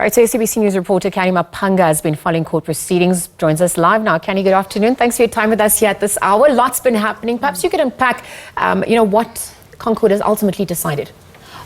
All right, so SABC News reporter Canny Maphanga has been following court proceedings, joins us live now. Canny, good afternoon. Thanks for your time with us here at this hour. Lots been happening. Perhaps you could unpack, what ConCourt has ultimately decided.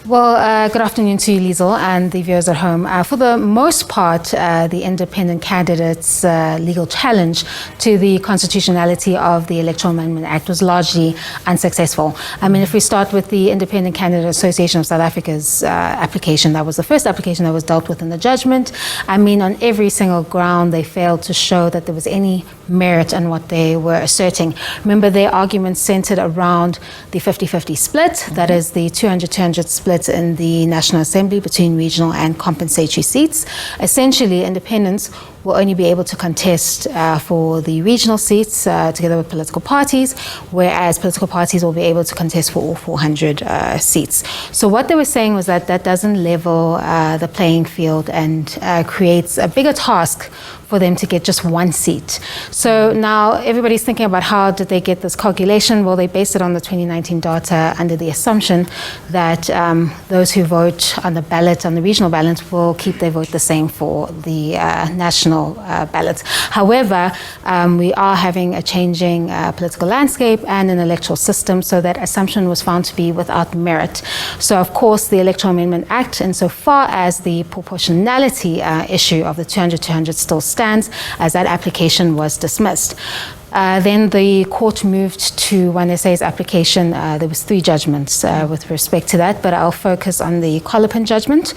Well, good afternoon to you, Liesl, and the viewers at home. For the most part, the independent candidates' legal challenge to the constitutionality of the Electoral Amendment Act was largely unsuccessful. I mean, if we start with the Independent Candidate Association of South Africa's application, that was the first application that was dealt with in the judgment. I mean, on every single ground, they failed to show that there was any merit in what they were asserting. Remember, their arguments centered around the 50-50 split, that is the 200-200 split in the National Assembly between regional and compensatory seats. Essentially, independents will only be able to contest for the regional seats together with political parties, whereas political parties will be able to contest for all 400 seats. So what they were saying was that that doesn't level the playing field and creates a bigger task for them to get just one seat. So now everybody's thinking about how did they get this calculation? Well, they based it on the 2019 data under the assumption that those who vote on the ballot, on the regional ballot, will keep their vote the same for the national ballots. However, we are having a changing political landscape and an electoral system, so that assumption was found to be without merit. So of course, the Electoral Amendment Act, insofar as the proportionality issue of the 200-200 still stands, as that application was dismissed. Then the court moved to 1SA's application. There was 3 judgments with respect to that, but I'll focus on the Colopin judgment.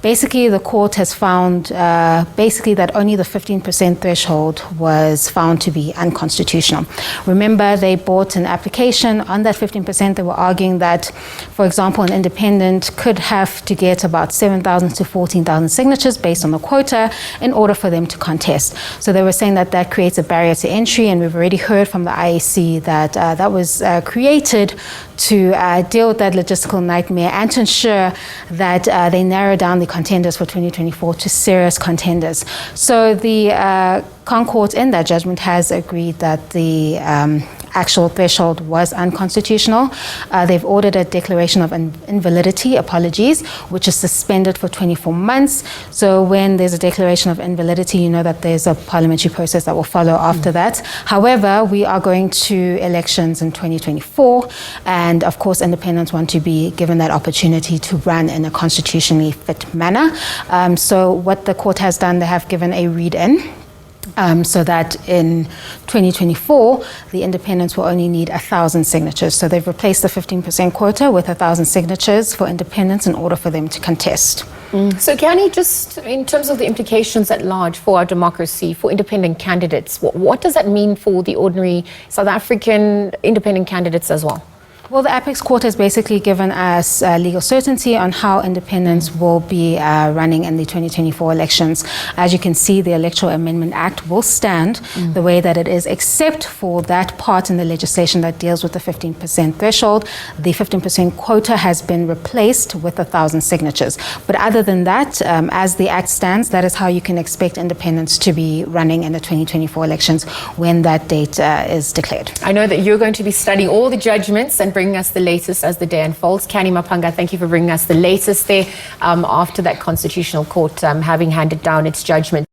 Basically, the court has found that only the 15% threshold was found to be unconstitutional. Remember, they brought an application on that 15%. They were arguing that, for example, an independent could have to get about 7,000 to 14,000 signatures based on the quota in order for them to contest. So they were saying that that creates a barrier to entry, and we've already heard from the ICA that that was created to deal with that logistical nightmare and to ensure that they narrow down the contenders for 2024 to serious contenders. So the ConCourt in that judgment has agreed that the actual threshold was unconstitutional. They've ordered a declaration of invalidity, apologies, which is suspended for 24 months. So when there's a declaration of invalidity, you know that there's a parliamentary process that will follow after that. However, we are going to elections in 2024, and of course, independents want to be given that opportunity to run in a constitutionally fit manner. So what the court has done, they have given a read-in. So that in 2024, the independents will only need 1,000 signatures. So they've replaced the 15% quota with 1,000 signatures for independents in order for them to contest. So Canny, just in terms of the implications at large for our democracy, for independent candidates, what does that mean for the ordinary South African independent candidates as well? Well, the Apex Court has basically given us legal certainty on how independents will be running in the 2024 elections. As you can see, the Electoral Amendment Act will stand the way that it is, except for that part in the legislation that deals with the 15% threshold. The 15% quota has been replaced with 1,000 signatures. But other than that, as the Act stands, that is how you can expect independents to be running in the 2024 elections when that date is declared. I know that you're going to be studying all the judgments and bringing us the latest as the day unfolds. Canny Maphanga, thank you for bringing us the latest there after that Constitutional Court having handed down its judgment.